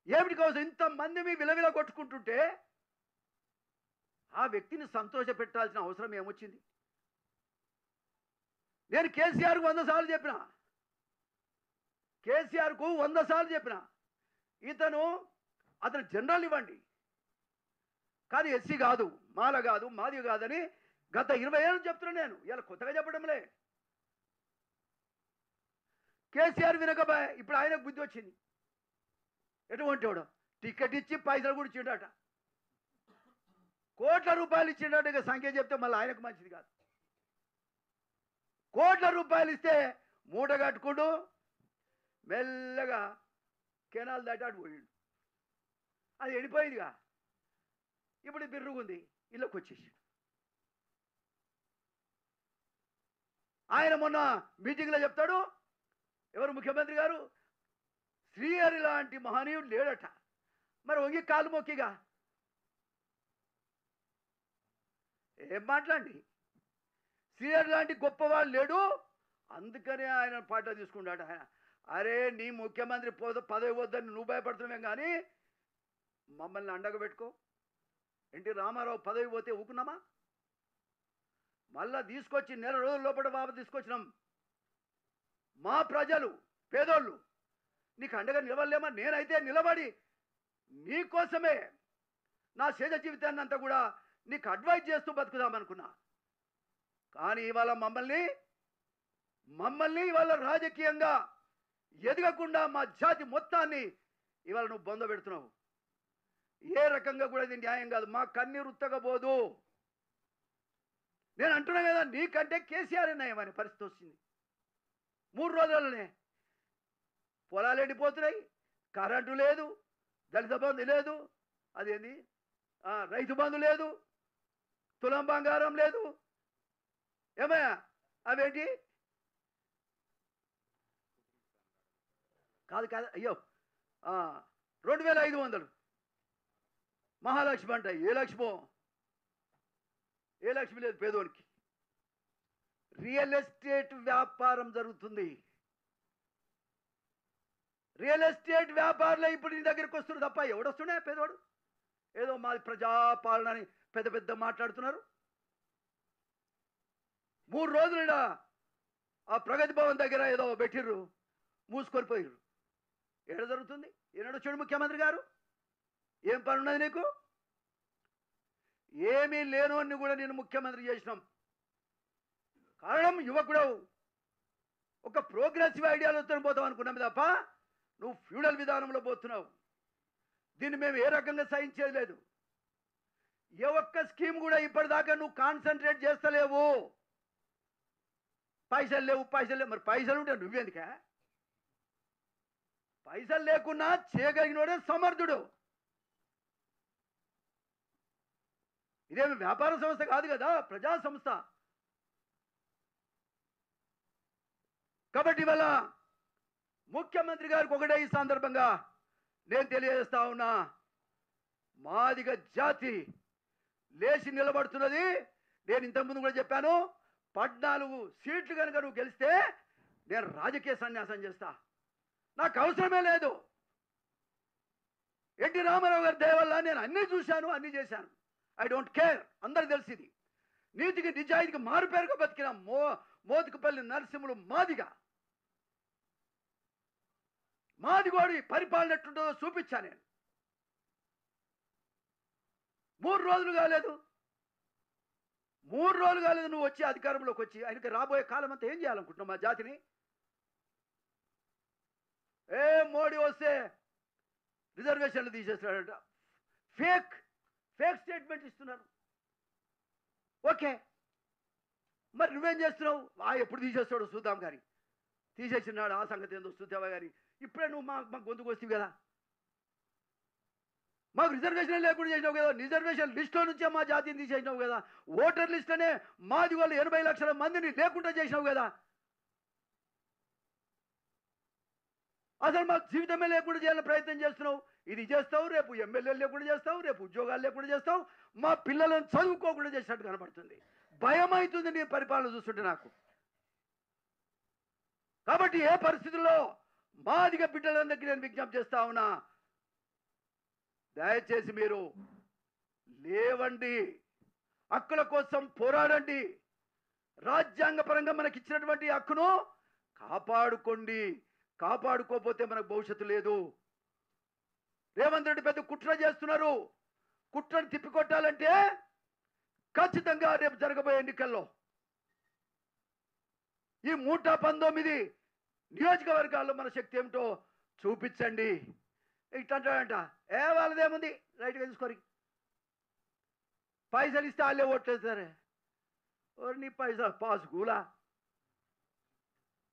ఏమిటి అవసరం? ఇంతమంది మీ విలవిల కొట్టుకుంటుంటే ఆ వ్యక్తిని సంతోష పెట్టాల్సిన అవసరం ఏమొచ్చింది? నేను కేసీఆర్కు 100 సార్లు చెప్పిన, కేసీఆర్కు 100 సార్లు చెప్పిన అతను జనరల్ ఇవ్వండి కానీ ఎస్సీ కాదు, మాల కాదు, మాది కాదని గత 20 ఏళ్ళు చెప్తున్నా నేను. ఇలా కొత్తగా చెప్పడంలే. కేసీఆర్ వినకబాయ్, ఇప్పుడు ఆయనకు బుద్ధి వచ్చింది. ఎటువంటి వాడు టికెట్ ఇచ్చి పైసలు కూడా ఇచ్చిండట, కోట్ల రూపాయలు ఇచ్చిండట. ఇక సంఖ్య చెప్తే మళ్ళీ ఆయనకు మంచిది కాదు. కోట్ల రూపాయలు ఇస్తే మూట కట్టుకుంటూ మెల్లగా కెనాల్ దాటాడు పోయిండు. అది ఎండిపోయిందిగా, ఇప్పుడు బిర్రుగుంది, ఇళ్ళకి వచ్చేసాడు. ఆయన మొన్న మీటింగ్లో చెప్తాడు, ఎవరు ముఖ్యమంత్రి గారు, శ్రీహరి లాంటి మహనీయుడు లేడట. మరి వంగి కాలు మొక్కిగా ఏం మాట్లాడి, శ్రీహరి లాంటి గొప్పవాళ్ళు లేడు, అందుకనే ఆయన పాట తీసుకున్నాడు. ఆయన అరే నీ ముఖ్యమంత్రి పదవి వద్దని నువ్వు భయపడుతున్నావేం కానీ మమ్మల్ని అండగా పెట్టుకో. ఎన్టీ రామారావు పదవి పోతే ఊకున్నామా? మళ్ళా తీసుకొచ్చి 1 నెల రోజుల లోపల బాబు తీసుకొచ్చినాం. మా ప్రజలు పేదోళ్ళు నీకు అండగా నిలవలేమా? నేనైతే నిలబడి నీకోసమే నా శేష జీవితాన్ని అంతా కూడా నీకు అడ్వైజ్ చేస్తూ బతుకుదామనుకున్నా. కానీ ఇవాళ మమ్మల్ని ఇవాళ రాజకీయంగా ఎదగకుండా మా జాతి మొత్తాన్ని ఇవాళ నువ్వు బొంద పెడుతున్నావు. ఏ రకంగా కూడా ఇది న్యాయం కాదు. మా కన్నీరు ఉత్తగబోదు. నేను అంటున్నా కదా, నీకంటే కేసీఆర్ న్యాయం అనే పరిస్థితి వచ్చింది. 3 రోజులనే పొలాలు ఎండిపోతున్నాయి, కరెంటు లేదు, దళిత బంధు లేదు, అదేంది రైతు బంధు లేదు, తులం బంగారం లేదు. ఏమయ్యా అవేంటి? కాదు అయ్యో 2500 మహాలక్ష్మి అంట. ఏ లక్ష్మి లేదు పేదోనికి. రియల్ ఎస్టేట్ వ్యాపారం జరుగుతుంది. రియల్ ఎస్టేట్ వ్యాపారులే ఇప్పుడు నీ దగ్గరికి వస్తున్నారు తప్ప ఎవడొస్తుండే పేదవాడు? ఏదో మాది ప్రజాపాలన అని పెద్ద మాట్లాడుతున్నారు. 3 రోజులు ఆ ప్రగతి భవన్ దగ్గర ఏదో పెట్టిర్రు, మూసుకొని పోయిర్రు. ఏడ జరుగుతుంది? ఏనాడు చూడు ముఖ్యమంత్రి గారు, ఏం పని ఉన్నది నీకు? ఏమీ లేను అని కూడా నేను ముఖ్యమంత్రి చేసినాం. కారణం యువకుడు ఒక ప్రోగ్రెసివ్ ఐడియాలతో పోతాం అనుకున్నాం తప్ప నువ్వు ఫ్యూడల్ విధానంలో పోతున్నావు. దీన్ని మేము ఏ రకంగా సహించేది లేదు. ఏ ఒక్క స్కీమ్ కూడా ఇప్పటిదాకా నువ్వు కాన్సన్ట్రేట్ చేస్తలేవు. పైసలు లేవు. మరి పైసలు ఉంటే నువ్వెందుకా? పైసలు లేకున్నా చేయగలిగినోడే సమర్థుడు. ఇదేమి వ్యాపార సంస్థ కాదు కదా, ప్రజా సంస్థ. కాబట్టి ఇవాళ ముఖ్యమంత్రి గారికి ఒకటే ఈ సందర్భంగా నేను తెలియజేస్తా ఉన్నా, మాదిగ జాతి లేచి నిలబడుతున్నది. నేను ఇంతకుముందు కూడా చెప్పాను, 14 సీట్లు కనుక నువ్వు గెలిస్తే నేను రాజకీయ సన్యాసం చేస్తా. నాకు అవసరమే లేదు. ఎన్టీ రామారావు గారి దయ వల్ల నేను అన్నీ చూశాను, అన్నీ చేశాను. I don't care. అందరికి తెలిసింది. నీతికి నిజాయితీకి మారుపేరుగా బతికిన మోతుకుపల్లి నరసింహులు మాదిగోడి పరిపాలన ఎట్లుంటుందో చూపించా నేను. 3 రోజులు కాలేదు, 3 రోజులు కాలేదు నువ్వు వచ్చి అధికారంలోకి వచ్చి ఆయనకి రాబోయే కాలం అంతా ఏం చేయాలనుకుంటున్నావు మా జాతిని? మోడీ వస్తే రిజర్వేషన్లు తీసేస్తాడట. ఫేక్ ఫేక్ స్టేట్మెంట్ ఇస్తున్నారు. ఓకే, మరి నువ్వేం చేస్తున్నావు? ఎప్పుడు తీసేస్తాడు చూద్దాం కానీ. తీసేసినాడు, ఆ సంగతి ఏందో చూద్దావా కానీ. ఇప్పుడే నువ్వు మా గొంతుకు వస్తావు కదా. మాకు రిజర్వేషన్ లేకుండా చేసినావు కదా. రిజర్వేషన్ లిస్టులో నుంచే మా జాతిని తీసేసినావు కదా. ఓటర్ లిస్టునే మాది వాళ్ళు 80 లక్షల మందిని లేకుండా చేసినావు కదా. అసలు మాకు జీవితమే లేకుండా చేయాలని ప్రయత్నం చేస్తున్నావు. ఇది చేస్తావు, రేపు ఎమ్మెల్యేలు లేకుండా చేస్తావు, రేపు ఉద్యోగాలు లేకుండా చేస్తావు, మా పిల్లలను చదువుకోకుండా చేసినట్టు కనబడుతుంది. భయం అవుతుంది నీ పరిపాలన చూస్తుంటే నాకు. కాబట్టి ఏ పరిస్థితుల్లో మాదిగ బిడ్డలందరికీ నేను విజ్ఞప్తి చేస్తా ఉన్నా, దయచేసి మీరు లేవండి, హక్కుల కోసం పోరాడండి, రాజ్యాంగపరంగా మనకి ఇచ్చినటువంటి హక్కును కాపాడుకోండి. కాపాడుకోకపోతే మనకు భవిష్యత్తు లేదు. రేవంత్ రెడ్డి పెద్ద కుట్ర చేస్తున్నారు. కుట్రను తిప్పికొట్టాలంటే ఖచ్చితంగా రేపు జరగబోయే ఎన్నికల్లో ఈ 119 నియోజకవర్గాల్లో మన శక్తి ఏమిటో చూపించండి. ఇట్లంటాడంట, వాళ్ళదేముంది రైట్గా తీసుకోరి, పైసలు ఇస్తే వాళ్ళే ఓట్లేస్తారే. నీ పైసలు పాస్ గూలా.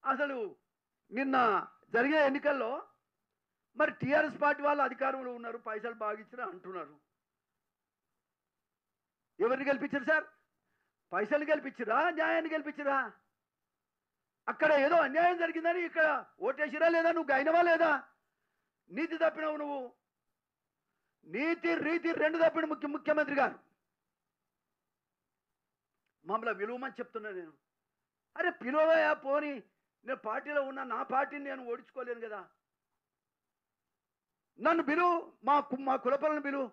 అసలు నిన్న జరిగే ఎన్నికల్లో మరి టీఆర్ఎస్ పార్టీ వాళ్ళు అధికారంలో ఉన్నారు, పైసలు బాగా ఇచ్చినా అంటున్నారు. ఎవరిని గెలిపించారు సార్? పైసలు గెలిపించరా, న్యాయాన్ని గెలిపించరా? అక్కడ ఏదో అన్యాయం జరిగిందని ఇక్కడ ఓటేసిరా లేదా? నువ్వు గైనవా లేదా? నీతి తప్పినవు నువ్వు. నీతి రీతి 2 తప్పిన ముఖ్యమంత్రి గారు. మమ్మల్ని విలువమని చెప్తున్నా నేను. అరే పిలువయా పోని, నేను పార్టీలో ఉన్నా, నా పార్టీని నేను ఓడించుకోలేను కదా. నన్ను పిలువు, మా కులపలను పిలువు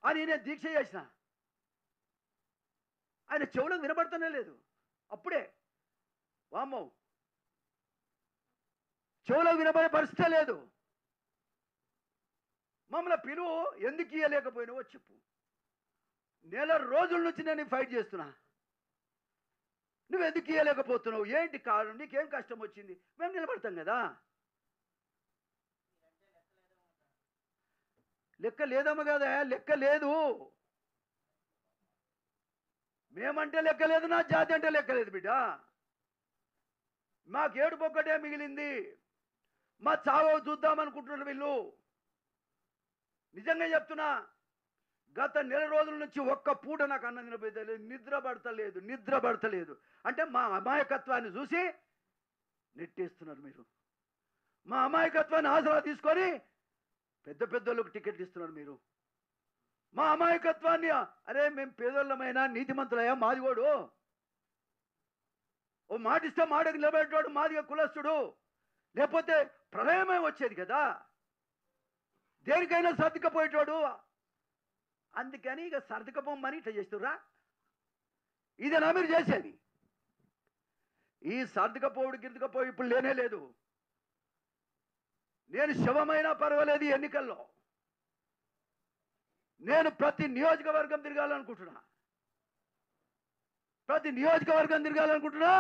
అని నేను దీక్ష చేసిన. ఆయన చెవులకు వినబడతానే లేదు. అప్పుడే వామ్మో, చెవులకు వినబడే పరిస్థితే లేదు. మమ్మల్ని పిలువు, ఎందుకు ఇయ్యలేకపోయినావో చెప్పు. 1 రోజుల నుంచి నేను ఫైట్ చేస్తున్నా, నువ్వు ఎందుకు ఇయ్యలేకపోతున్నావు? ఏంటి కారణం? నీకేం కష్టం వచ్చింది? మేము నిలబడతాం కదా. లెక్క లేదమ్మ కదా, లెక్క లేదు. మేమంటే లెక్క లేదు, నా జాతి అంటే లెక్క లేదు బిడ్డ. మాకు ఏడుపొక్కటే మిగిలింది. మా చావో చూద్దామనుకుంటున్నారు వీళ్ళు. నిజంగా చెప్తున్నా, గత 1 రోజుల నుంచి ఒక్క పూట నాకు అన్నం తినలేదు, నిద్ర పడతలేదు. అంటే మా అమాయకత్వాన్ని చూసి నెట్టేస్తున్నారు మీరు. మా అమాయకత్వాన్ని ఆసరా తీసుకొని పెద్దోళ్ళకు టికెట్లు ఇస్తున్నారు మీరు. మా అమాయకత్వాన్ని, అరే మేము పేదోళ్ళమైనా నీతిమంతులయ్యా, మాదిగోడు ఓ మాటిస్తే మాటకు నిలబెట్టాడు, మాదిగ కులస్తుడు, లేకపోతే ప్రళయమే వచ్చేది కదా, దేనికైనా సర్దుకపోయేటోడు. అందుకని ఇక సర్దుకపోమని ఇట్లా చేస్తుర్రా? ఇదేనా మీరు చేసేది? ఈ సర్దుకపోవుడు గిర్దుకపోయి ఇప్పుడు లేనే లేదు. నేను శవమైనా పర్వాలేదు ఎన్నికల్లో. నేను ప్రతి నియోజకవర్గం తిరగాలనుకుంటున్నా,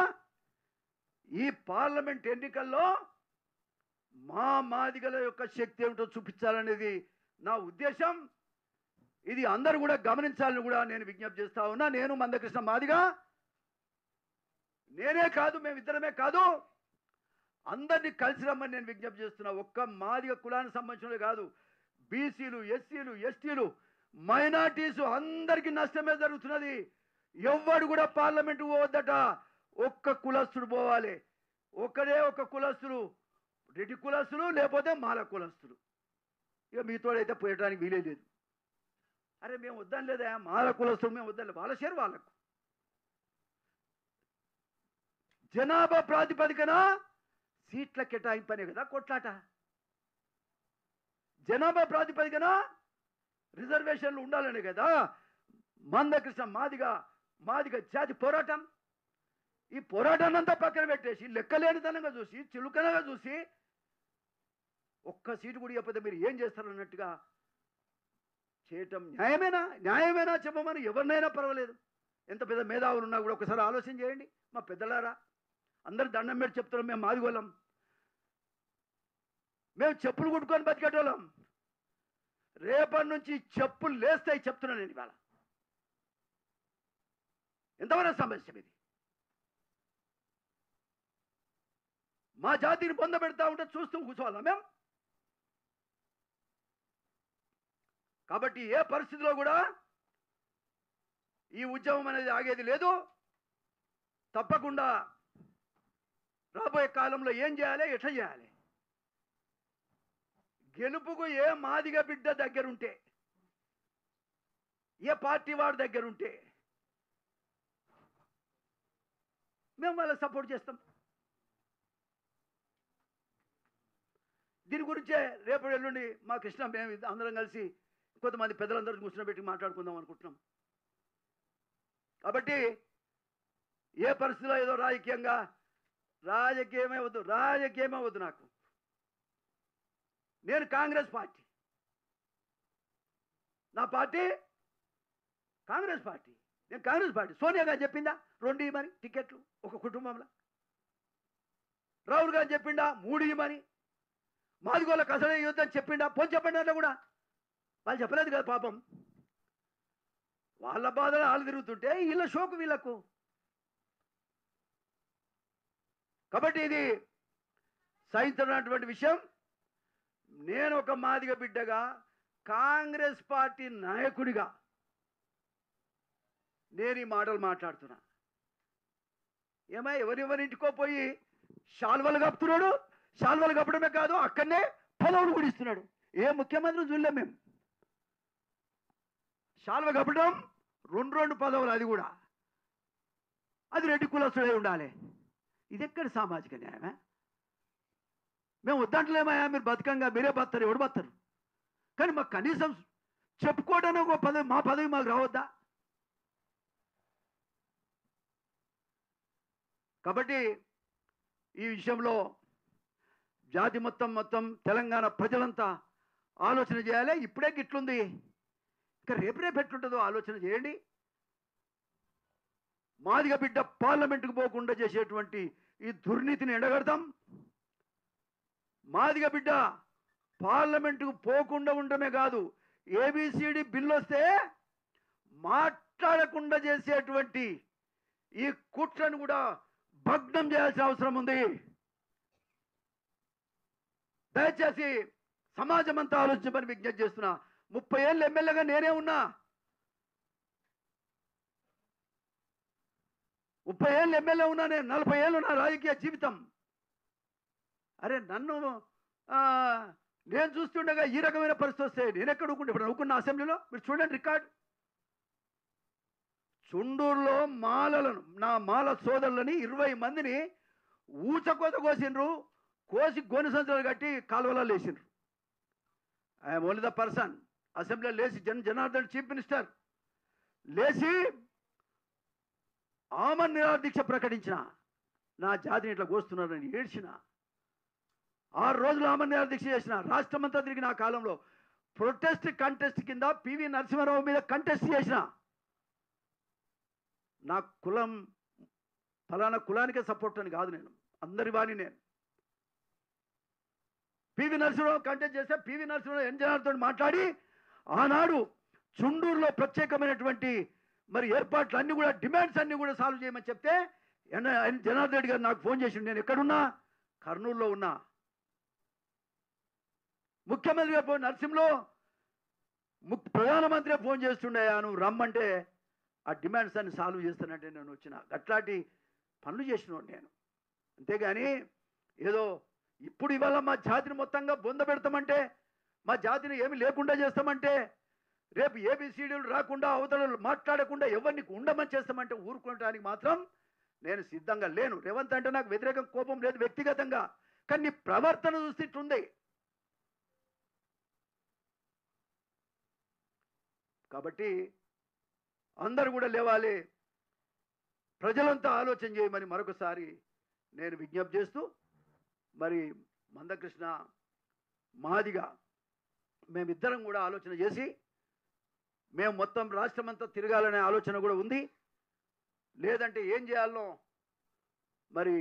ఈ పార్లమెంట్ ఎన్నికల్లో మా మాదిగల యొక్క శక్తి ఏమిటో చూపించాలనేది నా ఉద్దేశం. ఇది అందరూ కూడా గమనించాలని కూడా నేను విజ్ఞప్తి చేస్తా ఉన్నా. నేను మందకృష్ణ మాదిగా, నేనే కాదు, మేమిద్దరమే కాదు, అందరినీ కలిసి రమ్మని నేను విజ్ఞప్తి చేస్తున్నా. ఒక్క మాదిగ కులానికి సంబంధించినవి కాదు, బీసీలు, ఎస్సీలు, ఎస్టీలు, మైనార్టీసు అందరికీ నష్టమే జరుగుతున్నది. ఎవ్వడు కూడా పార్లమెంటు పోవద్దట, ఒక్క కులస్తుడు పోవాలి. ఒక కులస్తులు, రెడ్డి కులస్తులు, లేకపోతే మాల కులస్తులు. ఇక మీతోడైతే పోయటానికి వీలే లేదు. అరే మేము వద్దని లేదా, మాల కులస్తులు మేము వద్దని, వాళ్ళ షేర్ వాళ్ళకు. జనాభా ప్రాతిపదికన సీట్ల కేటాయింపనే కదా కొట్లాట. జనాభా ప్రాతిపదికన రిజర్వేషన్లు ఉండాలనే కదా మందకృష్ణ మాదిగ జాతి పోరాటం. ఈ పోరాటాన్ని అంతా పక్కన పెట్టేసి, లెక్కలేనితనంగా చూసి, చులుకనగా చూసి, ఒక్క సీటు కూడా ఇవ్వకపోతే మీరు ఏం చేస్తారన్నట్టుగా చేయటం న్యాయమేనా? చెప్పమని ఎవరినైనా పర్వాలేదు. ఎంత పెద్ద మేధావులు ఉన్నా కూడా ఒకసారి ఆలోచన చేయండి. మా పెద్దలారా, అందరు దండం పెట్టి చెప్తున్నాం, మేము మాదిగోళ్ళం, మేము చెప్పులు కుట్టుకొని బతికేటోళ్ళం. రేపటి నుంచి చెప్పులు లేస్తాయి చెప్తున్నాను నేను ఇవాళ. ఎంతవరకు సమస్య ఇది? మా జాతిని పొందబెడతా ఉంటే చూస్తూ కూర్చోవాలా మేము? కాబట్టి ఏ పరిస్థితిలో కూడా ఈ ఉద్యమం అనేది ఆగేది లేదు. తప్పకుండా రాబోయే కాలంలో ఏం చేయాలి, ఎట్లా చేయాలి, గెలుపుకు ఏ మాదిగ బిడ్డ దగ్గరుంటే, ఏ పార్టీ వాడి దగ్గరుంటే మేము వాళ్ళకి సపోర్ట్ చేస్తాం. దీని గురించే రేపు ఎల్లుండి మా కృష్ణ మేము అందరం కలిసి కొంతమంది పెద్దలందరూ కూర్చోబెట్టి మాట్లాడుకుందాం అనుకుంటున్నాం. కాబట్టి ఏ పరిస్థితిలో ఏదో రాజకీయమే వద్దు నాకు. నేను కాంగ్రెస్ పార్టీ, నా పార్టీ కాంగ్రెస్ పార్టీ, నేను కాంగ్రెస్ పార్టీ. సోనియా గారు చెప్పిందా 2 ఇవ్వమని టికెట్లు ఒక కుటుంబంలో? రాహుల్ గారు చెప్పిండా 3 ఇవ్వమని? మాదిగోళ్ళకి అసలే యుద్ధం చెప్పిండా? పోని చెప్పండి. అట్లా కూడా వాళ్ళు చెప్పలేదు కదా పాపం. వాళ్ళ బాధలు వాళ్ళు తిరుగుతుంటే వీళ్ళ షోకు వీళ్ళకు. కాబట్టి ఇది సహించినటువంటి విషయం. నేను ఒక మాదిగ బిడ్డగా, కాంగ్రెస్ పార్టీ నాయకుడిగా నేను ఈ మాటలు మాట్లాడుతున్నా. ఏమై ఎవరింటికో పోయి శాల్వలు కప్పుతున్నాడు. శాల్వలు కప్పడమే కాదు, అక్కడనే పదవులు కూడా ఇస్తున్నాడు. ఏ ముఖ్యమంత్రి చూడలేం మేము. శాల్వ కప్పడం 2 పదవులు, అది కూడా అది రెడ్డి కులస్తుడే ఉండాలి. ఇది ఎక్కడ సామాజిక న్యాయమే? మేము వద్దంటలేమయ్యా, మీరు బతకంగా మీరే బతారు, ఎవడు బతారు? కానీ మాకు కనీసం చెప్పుకోవడానికి ఒక పదవి, మా పదవి మాకు రావద్దా? కాబట్టి ఈ విషయంలో జాతి మొత్తం తెలంగాణ ప్రజలంతా ఆలోచన చేయాలి. ఇప్పుడే గిట్లుంది, ఇంకా రేపు ఎట్లుంటుందో ఆలోచన చేయండి. మాదిగ బిడ్డ పార్లమెంటుకు పోకుండా చేసేటువంటి ఈ దుర్నీతిని ఎండగడతాం. మాదిగ బిడ్డ పార్లమెంటుకు పోకుండా ఉండమే కాదు, ఏబిసిడి బిల్లు వస్తే మాట్లాడకుండా చేసేటువంటి ఈ కుట్రను కూడా భగ్నం చేయాల్సిన అవసరం ఉంది. దయచేసి సమాజం అంతా ఆలోచించమని విజ్ఞప్తి చేస్తున్నా. 30 ఏళ్ళు ఎమ్మెల్యేగా నేనే ఉన్నా. 30 ఏళ్ళు ఎమ్మెల్యే ఉన్నా నేను. 40 ఏళ్ళు నా రాజకీయ జీవితం. అరే నన్ను నేను చూస్తుండగా ఈ రకమైన పరిస్థితి వస్తే నేను ఎక్కడ ఊరుకుంటే? ఇప్పుడు నవ్వుకున్న అసెంబ్లీలో మీరు చూడండి రికార్డు. చుండూరులో నా మాల సోదరులని 20 మందిని ఊచకోత కోసిండ్రు. కోసి గోనె సంచులు కట్టి కాలువలలో లేచిండ్రు. I'm only the person. అసెంబ్లీలో లేచి జనార్దన్ చీఫ్ మినిస్టర్ లేచి ఆమరణ నిరాహార దీక్ష ప్రకటించిన. నా జాతిని ఇట్లా కోస్తున్నారని ఏడ్చిన. 6 రోజులు ఆమరణ నిరాహార దీక్ష చేసిన. రాష్ట్రమంతా తిరిగిన ఆ కాలంలో కంటెస్ట్ కింద పివి నరసింహారావు మీద కంటెస్ట్ చేసిన. నా కులం ఫలానా కులానికే సపోర్ట్ అని కాదు, నేను అందరి వాణి. నేను పివి నరసింహారావు కంటెస్ట్ చేస్తే పివి నరసింహారావు ఎన్జనార్తో మాట్లాడి ఆనాడు చుండూరులో ప్రత్యేకమైనటువంటి మరి ఏర్పాట్లు అన్నీ కూడా, డిమాండ్స్ అన్నీ కూడా సాల్వ్ చేయమని చెప్తే జనార్దన్ రెడ్డి గారు నాకు ఫోన్ చేసిండు. నేను ఎక్కడున్నా? కర్నూలులో ఉన్నా. ముఖ్యమంత్రి గారు నరసింహలో ప్రధానమంత్రి ఫోన్ చేస్తుండయా, నువ్వు రమ్మంటే ఆ డిమాండ్స్ అన్ని సాల్వ్ చేస్తానంటే నేను వచ్చిన. అట్లాంటి పనులు చేసినోడు నేను. అంతేగాని ఏదో ఇప్పుడు ఇవాళ మా జాతిని మొత్తంగా బొంద పెడతామంటే, మా జాతిని ఏమి లేకుండా చేస్తామంటే, రేపు ఏబిసిడీలు రాకుండా అవతల మాట్లాడకుండా ఎవరిని ఉండమని చేస్తామంటే ఊరుకోవడానికి మాత్రం నేను సిద్ధంగా లేను. రేవంత్ అంటే నాకు వ్యతిరేకం, కోపం లేదు వ్యక్తిగతంగా. కానీ నీ ప్రవర్తన చూస్తుంటుంది. కాబట్టి అందరూ కూడా లేవాలి, ప్రజలంతా ఆలోచన చేయమని మరొకసారి నేను విజ్ఞప్తి చేస్తూ, మరి మందకృష్ణ మాదిగా మేమిద్దరం కూడా ఆలోచన చేసి మేము మొత్తం రాష్ట్రమంతా తిరగాలనే ఆలోచన కూడా ఉంది. లేదంటే ఏం చేయాలో మరి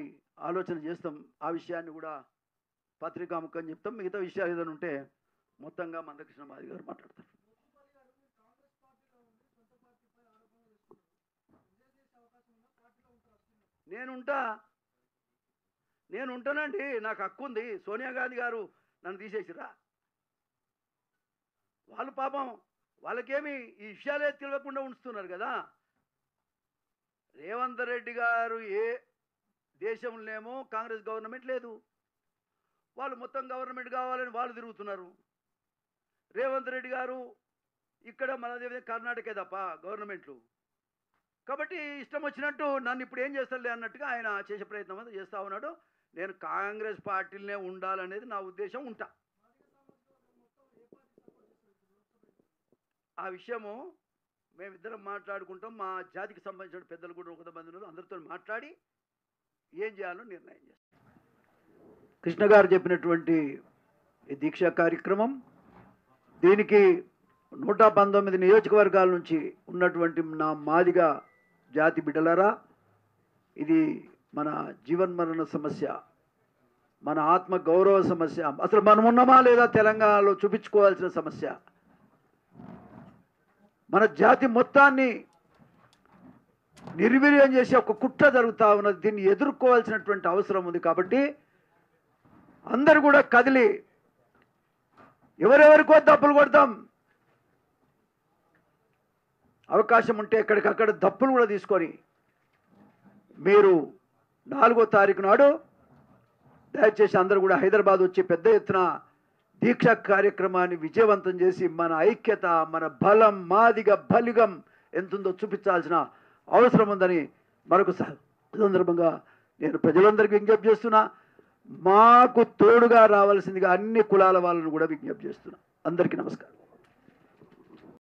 ఆలోచన చేస్తాం. ఆ విషయాన్ని కూడా పత్రికాముఖం చెప్తాం. మిగతా విషయాలు ఏదైనా ఉంటే మొత్తంగా మందకృష్ణ మాది గారు మాట్లాడతారు. నేను ఉంటానండి, నాకు హక్కు ఉంది. సోనియా గాంధీ గారు నన్ను తీసేసిరా? వాళ్ళు పాపం వాళ్ళకేమి ఈ విషయాలే తెలియకుండా ఉంచుతున్నారు కదా. రేవంత్ రెడ్డి గారు ఏ దేశంలోనేమో కాంగ్రెస్ గవర్నమెంట్ లేదు, వాళ్ళు మొత్తం గవర్నమెంట్ కావాలని వాళ్ళు తిరుగుతున్నారు. రేవంత్ రెడ్డి గారు ఇక్కడ మన కర్ణాటకే తప్ప గవర్నమెంట్లు. కాబట్టి ఇష్టం వచ్చినట్టు నన్ను ఇప్పుడు ఏం చేస్తారులే అన్నట్టుగా ఆయన చేసే ప్రయత్నం అంతా చేస్తూ ఉన్నాడు. నేను కాంగ్రెస్ పార్టీలనే ఉండాలనేది నా ఉద్దేశం. ఉంటా. ఆ విషయము మేమిద్దరం మాట్లాడుకుంటాం. మా జాతికి సంబంధించిన పెద్దలు కూడా కొంతమంది ఉన్నారు, అందరితో మాట్లాడి ఏం చేయాలో నిర్ణయం చేస్తాం. కృష్ణ గారు చెప్పినటువంటి ఈ దీక్షా కార్యక్రమం, దీనికి 119 నియోజకవర్గాల నుంచి ఉన్నటువంటి నా మాదిగా జాతి బిడ్డలారా, ఇది మన జీవన్మరణ సమస్య, మన ఆత్మ గౌరవ సమస్య. అసలు మనం ఉన్నామా లేదా తెలంగాణలో చూపించుకోవాల్సిన సమస్య. మన జాతి మొత్తాన్ని నిర్వీర్యం చేసే ఒక కుట్ర జరుగుతూ ఉన్నది. దీన్ని ఎదుర్కోవాల్సినటువంటి అవసరం ఉంది. కాబట్టి అందరూ కూడా కదిలి ఎవరెవరికో దప్పులు కొడతాం. అవకాశం ఉంటే ఎక్కడికక్కడ దప్పులు కూడా తీసుకొని మీరు 4వ తారీఖు నాడు దయచేసి అందరూ కూడా హైదరాబాద్ వచ్చి పెద్ద ఎత్తున దీక్షా కార్యక్రమాన్ని విజయవంతం చేసి మన ఐక్యత, మన బలం, మాదిగ బలిగం ఎంతుందో చూపించాల్సిన అవసరం ఉందని మరొక సందర్భంగా నేను ప్రజలందరికీ విజ్ఞప్తి చేస్తున్నా. మాకు తోడుగా రావాల్సిందిగా అన్ని కులాల వాళ్ళను కూడా విజ్ఞప్తి చేస్తున్నా. అందరికీ నమస్కారం.